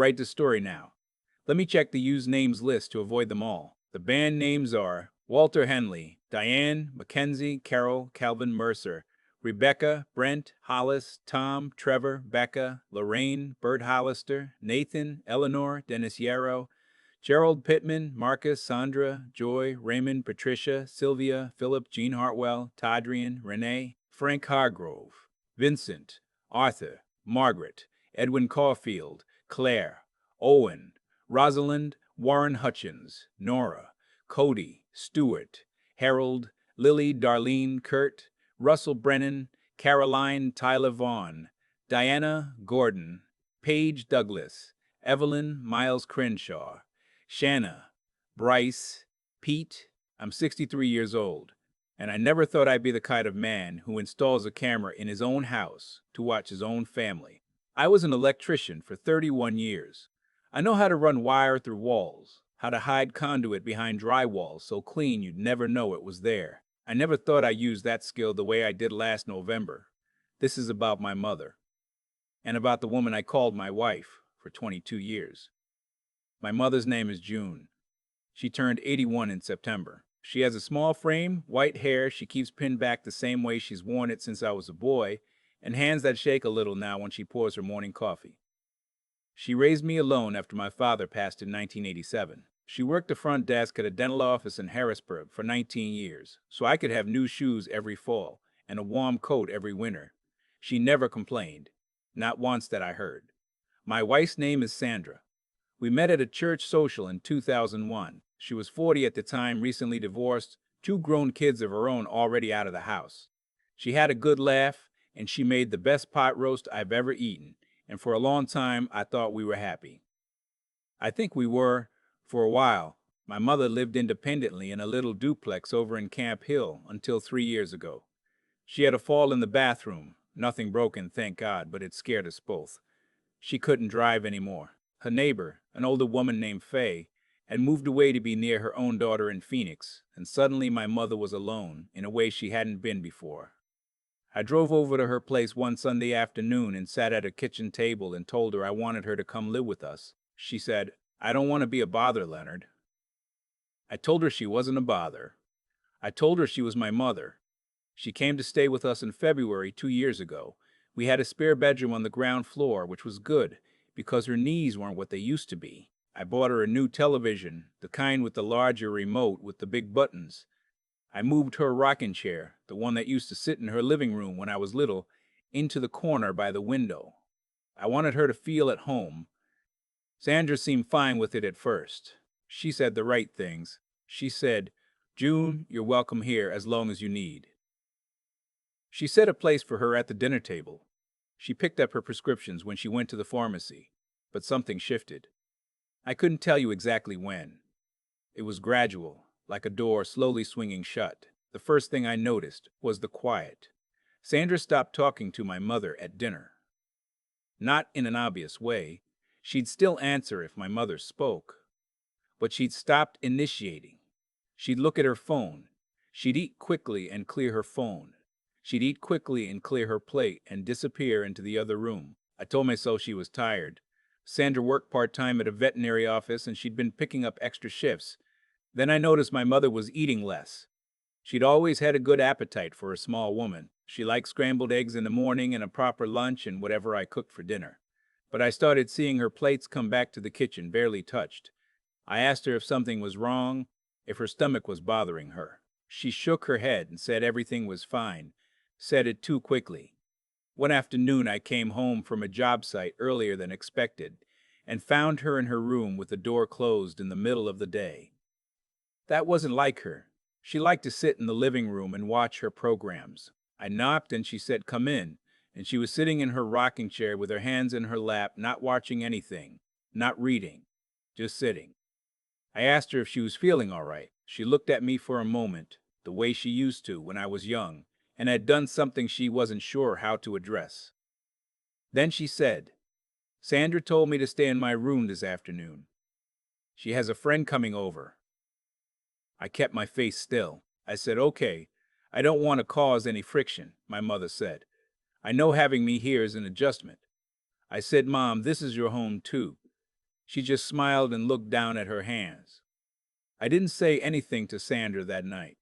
write the story now. Let me check the used names list to avoid them all. The band names are Walter Henley, Diane, Mackenzie, Carol, Calvin Mercer, Rebecca, Brent, Hollis, Tom, Trevor, Becca, Lorraine, Bert Hollister, Nathan, Eleanor, Dennis Yarrow, Gerald Pittman, Marcus, Sandra, Joy, Raymond, Patricia, Sylvia, Philip, Jean Hartwell, Tadrian, Renee, Frank Hargrove, Vincent, Arthur, Margaret, Edwin Caulfield, Claire, Owen, Rosalind, Warren Hutchins, Nora, Cody, Stuart, Harold, Lily, Darlene, Kurt, Russell Brennan, Caroline, Tyler Vaughn, Diana, Gordon, Paige Douglas, Evelyn, Miles Crenshaw, Shanna, Bryce, Pete. I'm 63 years old, and I never thought I'd be the kind of man who installs a camera in his own house to watch his own family. I was an electrician for 31 years. I know how to run wire through walls, how to hide conduit behind drywall so clean you'd never know it was there. I never thought I'd use that skill the way I did last November. This is about my mother, and about the woman I called my wife for 22 years. My mother's name is June. She turned 81 in September. She has a small frame, white hair she keeps pinned back the same way she's worn it since I was a boy, and hands that shake a little now when she pours her morning coffee. She raised me alone after my father passed in 1987. She worked the front desk at a dental office in Harrisburg for 19 years, so I could have new shoes every fall and a warm coat every winter. She never complained, not once that I heard. My wife's name is Sandra. We met at a church social in 2001. She was 40 at the time, recently divorced, two grown kids of her own already out of the house. She had a good laugh, and she made the best pot roast I've ever eaten, and for a long time I thought we were happy. I think we were, for a while. My mother lived independently in a little duplex over in Camp Hill until 3 years ago. She had a fall in the bathroom, nothing broken, thank God, but it scared us both. She couldn't drive anymore. Her neighbor, an older woman named Faye, had moved away to be near her own daughter in Phoenix, and suddenly my mother was alone in a way she hadn't been before. I drove over to her place one Sunday afternoon and sat at her kitchen table and told her I wanted her to come live with us. She said, "I don't want to be a bother, Leonard." I told her she wasn't a bother. I told her she was my mother. She came to stay with us in February 2 years ago. We had a spare bedroom on the ground floor, which was good, because her knees weren't what they used to be. I bought her a new television, the kind with the larger remote with the big buttons. I moved her rocking chair, the one that used to sit in her living room when I was little, into the corner by the window. I wanted her to feel at home. Sandra seemed fine with it at first. She said the right things. She said, "June, you're welcome here as long as you need." She set a place for her at the dinner table. She picked up her prescriptions when she went to the pharmacy, but something shifted. I couldn't tell you exactly when. It was gradual, like a door slowly swinging shut. The first thing I noticed was the quiet. Sandra stopped talking to my mother at dinner. Not in an obvious way. She'd still answer if my mother spoke. But she'd stopped initiating. She'd look at her phone. She'd eat quickly and clear her phone. She'd eat quickly and clear her plate and disappear into the other room. I told myself she was tired. Sandra worked part-time at a veterinary office and she'd been picking up extra shifts. Then I noticed my mother was eating less. She'd always had a good appetite for a small woman. She liked scrambled eggs in the morning and a proper lunch and whatever I cooked for dinner. But I started seeing her plates come back to the kitchen barely touched. I asked her if something was wrong, if her stomach was bothering her. She shook her head and said everything was fine. Said it too quickly. One afternoon I came home from a job site earlier than expected and found her in her room with the door closed in the middle of the day. That wasn't like her. She liked to sit in the living room and watch her programs. I knocked and she said, "Come in," and she was sitting in her rocking chair with her hands in her lap, not watching anything, not reading, just sitting. I asked her if she was feeling all right. She looked at me for a moment, the way she used to when I was young, and had done something she wasn't sure how to address. Then she said, "Sandra told me to stay in my room this afternoon. She has a friend coming over." I kept my face still. I said, "Okay, I don't want to cause any friction," my mother said. "I know having me here is an adjustment." I said, "Mom, this is your home too. She just smiled and looked down at her hands. I didn't say anything to Sandra that night.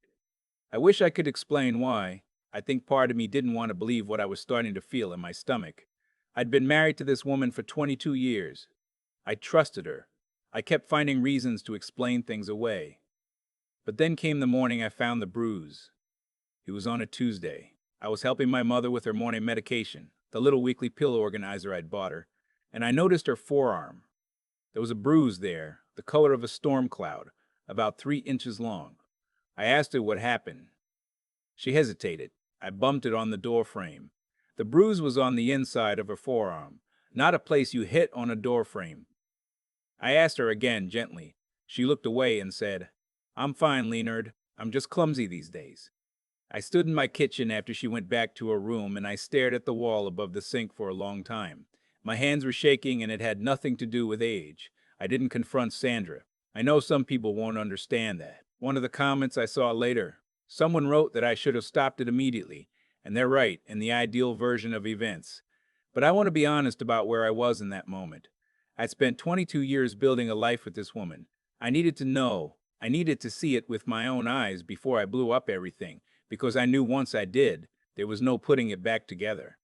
I wish I could explain why. I think part of me didn't want to believe what I was starting to feel in my stomach. I'd been married to this woman for 22 years. I trusted her. I kept finding reasons to explain things away. But then came the morning I found the bruise. It was on a Tuesday. I was helping my mother with her morning medication, the little weekly pill organizer I'd bought her, and I noticed her forearm. There was a bruise there, the color of a storm cloud, about 3 inches long. I asked her what happened. She hesitated. I bumped it on the door frame. The bruise was on the inside of her forearm, not a place you hit on a door frame. I asked her again, gently. She looked away and said, "I'm fine, Leonard. I'm just clumsy these days." I stood in my kitchen after she went back to her room, and I stared at the wall above the sink for a long time. My hands were shaking, and it had nothing to do with age. I didn't confront Sandra. I know some people won't understand that. One of the comments I saw later, someone wrote that I should have stopped it immediately, and they're right in the ideal version of events. But I want to be honest about where I was in that moment. I'd spent 22 years building a life with this woman. I needed to know. I needed to see it with my own eyes before I blew up everything, because I knew once I did, there was no putting it back together.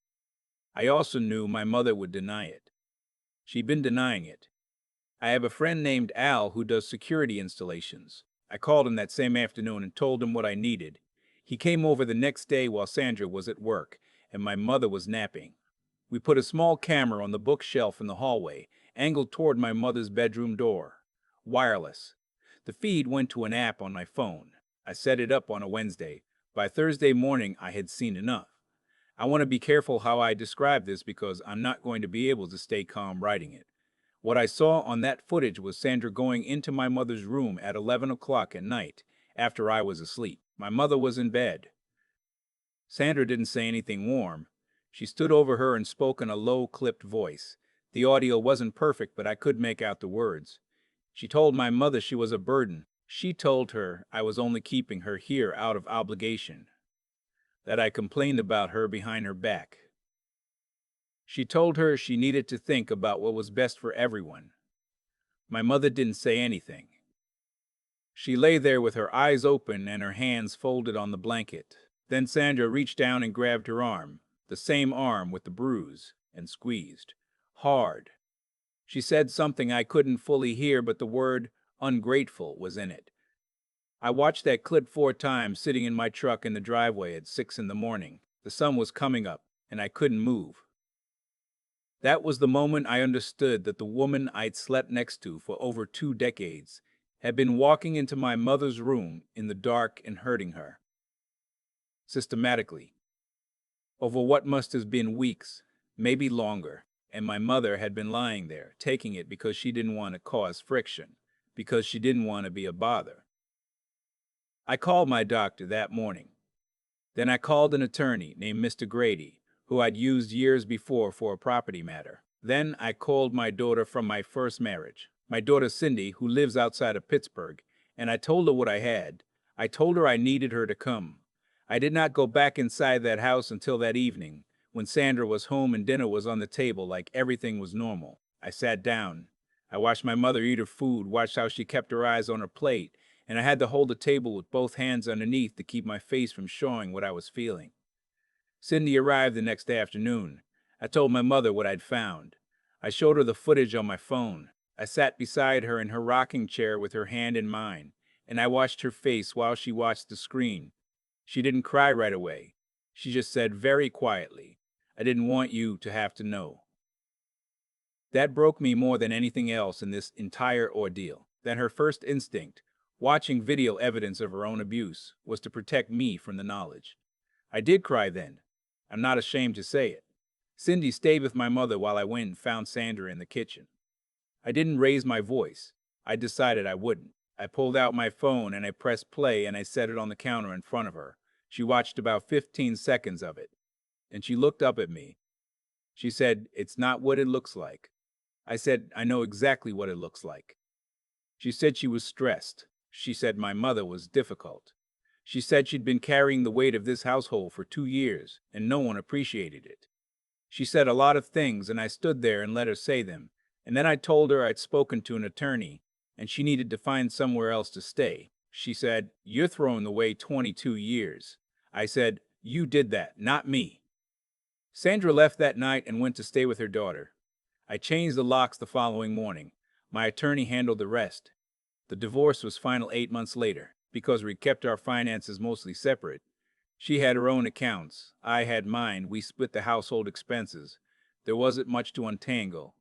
I also knew my mother would deny it. She'd been denying it. I have a friend named Al who does security installations. I called him that same afternoon and told him what I needed. He came over the next day while Sandra was at work, and my mother was napping. We put a small camera on the bookshelf in the hallway, angled toward my mother's bedroom door. Wireless. The feed went to an app on my phone. I set it up on a Wednesday. By Thursday morning, I had seen enough. I want to be careful how I describe this because I'm not going to be able to stay calm writing it. What I saw on that footage was Sandra going into my mother's room at 11 o'clock at night, after I was asleep. My mother was in bed. Sandra didn't say anything warm. She stood over her and spoke in a low, clipped voice. The audio wasn't perfect, but I could make out the words. She told my mother she was a burden. She told her I was only keeping her here out of obligation, that I complained about her behind her back. She told her she needed to think about what was best for everyone. My mother didn't say anything. She lay there with her eyes open and her hands folded on the blanket. Then Sandra reached down and grabbed her arm, the same arm with the bruise, and squeezed. Hard. She said something I couldn't fully hear, but the word ungrateful was in it. I watched that clip 4 times sitting in my truck in the driveway at 6 in the morning. The sun was coming up, and I couldn't move. That was the moment I understood that the woman I'd slept next to for over 2 decades had been walking into my mother's room in the dark and hurting her. Systematically. Over what must have been weeks, maybe longer, and my mother had been lying there, taking it because she didn't want to cause friction, because she didn't want to be a bother. I called my doctor that morning. Then I called an attorney named Mr. Grady, who I'd used years before for a property matter. Then I called my daughter from my first marriage, my daughter Cindy, who lives outside of Pittsburgh, and I told her what I had. I told her I needed her to come. I did not go back inside that house until that evening, when Sandra was home and dinner was on the table like everything was normal. I sat down. I watched my mother eat her food, watched how she kept her eyes on her plate, and I had to hold the table with both hands underneath to keep my face from showing what I was feeling. Cindy arrived the next afternoon. I told my mother what I'd found. I showed her the footage on my phone. I sat beside her in her rocking chair with her hand in mine, and I watched her face while she watched the screen. She didn't cry right away. She just said very quietly, "I didn't want you to have to know." That broke me more than anything else in this entire ordeal. Then her first instinct, watching video evidence of her own abuse, was to protect me from the knowledge. I did cry then. I'm not ashamed to say it. Cindy stayed with my mother while I went and found Sandra in the kitchen. I didn't raise my voice. I decided I wouldn't. I pulled out my phone and I pressed play and I set it on the counter in front of her. She watched about 15 seconds of it. And she looked up at me. She said, "It's not what it looks like." I said, "I know exactly what it looks like." She said she was stressed. She said my mother was difficult. She said she'd been carrying the weight of this household for 2 years, and no one appreciated it. She said a lot of things, and I stood there and let her say them, And then I told her I'd spoken to an attorney and she needed to find somewhere else to stay. She said, "You're throwing away 22 years." I said, "You did that, not me." Sandra left that night and went to stay with her daughter. I changed the locks the following morning. My attorney handled the rest. The divorce was final 8 months later, because we kept our finances mostly separate. She had her own accounts. I had mine. We split the household expenses. There wasn't much to untangle.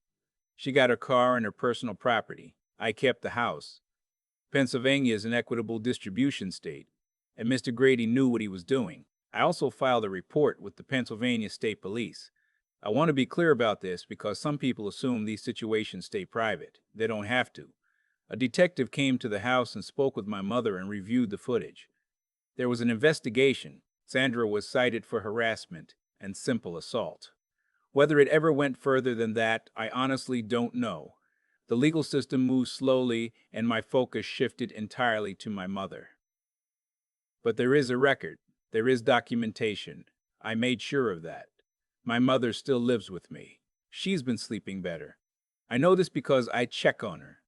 She got her car and her personal property. I kept the house. Pennsylvania is an equitable distribution state, and Mr. Grady knew what he was doing. I also filed a report with the Pennsylvania State Police. I want to be clear about this because some people assume these situations stay private. They don't have to. A detective came to the house and spoke with my mother and reviewed the footage. There was an investigation. Sandra was cited for harassment and simple assault. Whether it ever went further than that, I honestly don't know. The legal system moved slowly, and my focus shifted entirely to my mother. But there is a record. There is documentation. I made sure of that. My mother still lives with me. She's been sleeping better. I know this because I check on her.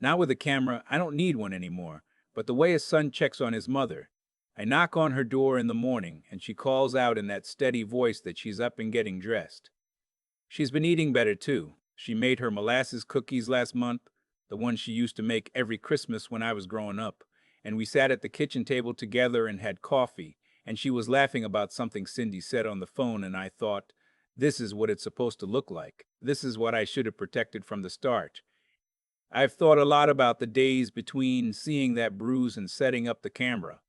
Now with a camera, I don't need one anymore, but the way a son checks on his mother. I knock on her door in the morning, and she calls out in that steady voice that she's up and getting dressed. She's been eating better, too. She made her molasses cookies last month, the ones she used to make every Christmas when I was growing up, and we sat at the kitchen table together and had coffee, and she was laughing about something Cindy said on the phone, and I thought, this is what it's supposed to look like. This is what I should have protected from the start. I've thought a lot about the days between seeing that bruise and setting up the camera.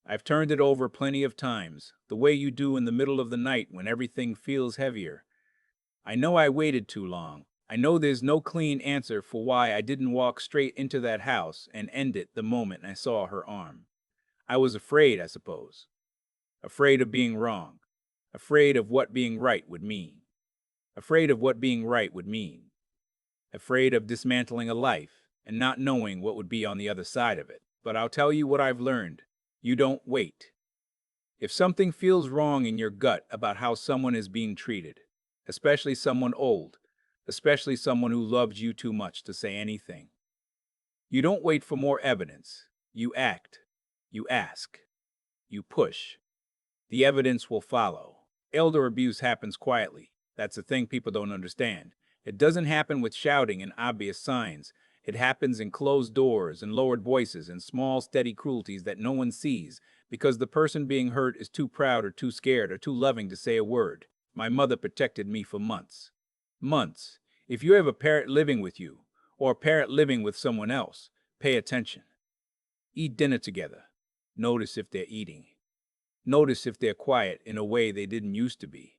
I've turned it over plenty of times, the way you do in the middle of the night when everything feels heavier. I know I waited too long. I know there's no clean answer for why I didn't walk straight into that house and end it the moment I saw her arm. I was afraid, I suppose. Afraid of being wrong. Afraid of what being right would mean. Afraid of what being right would mean. Afraid of dismantling a life and not knowing what would be on the other side of it. But I'll tell you what I've learned. You don't wait. If something feels wrong in your gut about how someone is being treated, especially someone old, especially someone who loves you too much to say anything, you don't wait for more evidence. You act. You ask. You push. The evidence will follow. Elder abuse happens quietly. That's the thing people don't understand. It doesn't happen with shouting and obvious signs. It happens in closed doors and lowered voices and small, steady cruelties that no one sees because the person being hurt is too proud or too scared or too loving to say a word. My mother protected me for months. Months. If you have a parent living with you or a parent living with someone else, pay attention. Eat dinner together. Notice if they're eating. Notice if they're quiet in a way they didn't used to be.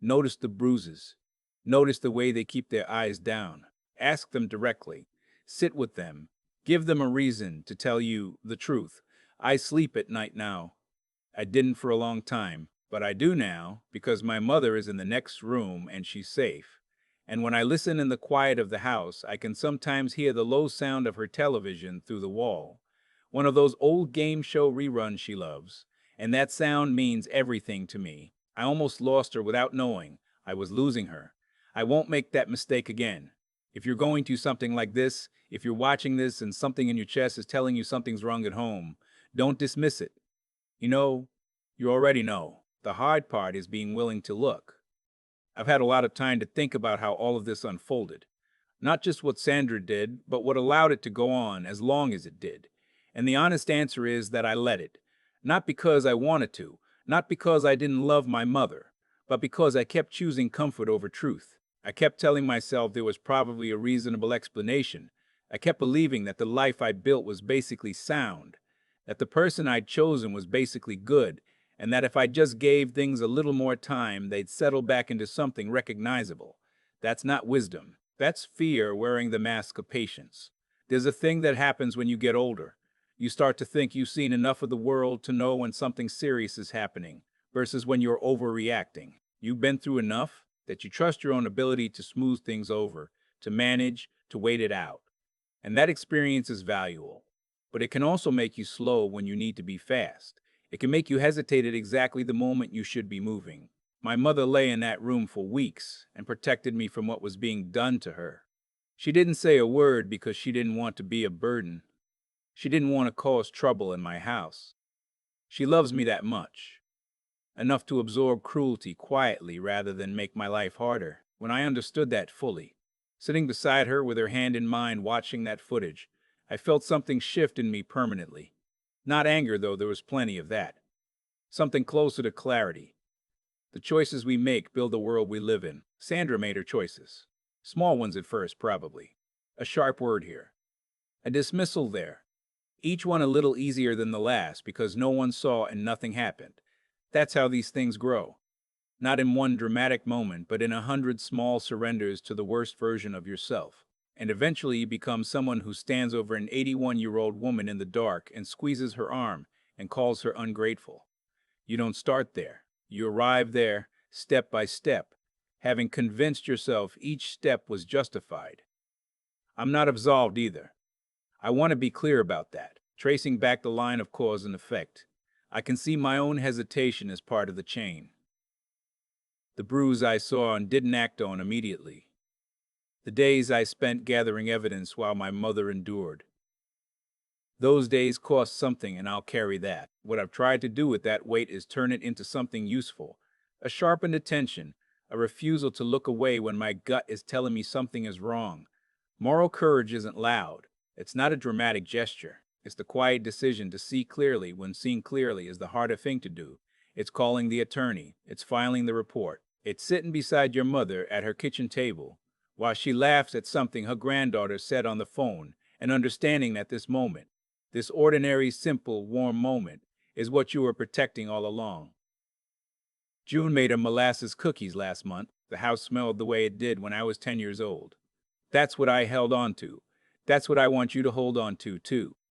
Notice the bruises. Notice the way they keep their eyes down. Ask them directly. Sit with them. Give them a reason to tell you the truth. I sleep at night now. I didn't for a long time, but I do now because my mother is in the next room and she's safe. And when I listen in the quiet of the house, I can sometimes hear the low sound of her television through the wall. One of those old game show reruns she loves. And that sound means everything to me. I almost lost her without knowing. I was losing her. I won't make that mistake again. If you're going through something like this, if you're watching this and something in your chest is telling you something's wrong at home, don't dismiss it. You already know. The hard part is being willing to look. I've had a lot of time to think about how all of this unfolded. Not just what Sandra did, but what allowed it to go on as long as it did. And the honest answer is that I let it. Not because I wanted to, not because I didn't love my mother, but because I kept choosing comfort over truth. I kept telling myself there was probably a reasonable explanation. I kept believing that the life I built was basically sound, that the person I'd chosen was basically good, and that if I just gave things a little more time, they'd settle back into something recognizable. That's not wisdom. That's fear wearing the mask of patience. There's a thing that happens when you get older. You start to think you've seen enough of the world to know when something serious is happening, versus when you're overreacting. You've been through enough that you trust your own ability to smooth things over, to manage, to wait it out. And that experience is valuable. But it can also make you slow when you need to be fast. It can make you hesitate at exactly the moment you should be moving. My mother lay in that room for weeks and protected me from what was being done to her. She didn't say a word because she didn't want to be a burden. She didn't want to cause trouble in my house. She loves me that much, enough to absorb cruelty quietly rather than make my life harder. When I understood that fully, sitting beside her with her hand in mine watching that footage, I felt something shift in me permanently. Not anger, though there was plenty of that. Something closer to clarity. The choices we make build the world we live in. Sandra made her choices. Small ones at first, probably. A sharp word here. A dismissal there. Each one a little easier than the last because no one saw and nothing happened. That's how these things grow. Not in one dramatic moment, but in 100 small surrenders to the worst version of yourself. And eventually you become someone who stands over an 81-year-old woman in the dark and squeezes her arm and calls her ungrateful. You don't start there. You arrive there, step by step, having convinced yourself each step was justified. I'm not absolved either. I want to be clear about that, tracing back the line of cause and effect. I can see my own hesitation as part of the chain. The bruise I saw and didn't act on immediately. The days I spent gathering evidence while my mother endured. Those days cost something, and I'll carry that. What I've tried to do with that weight is turn it into something useful. A sharpened attention, a refusal to look away when my gut is telling me something is wrong. Moral courage isn't loud. It's not a dramatic gesture. It's the quiet decision to see clearly when seeing clearly is the harder thing to do. It's calling the attorney. It's filing the report. It's sitting beside your mother at her kitchen table while she laughs at something her granddaughter said on the phone and understanding that this moment, this ordinary, simple, warm moment, is what you were protecting all along. June made her molasses cookies last month. The house smelled the way it did when I was 10 years old. That's what I held on to. That's what I want you to hold on to, too.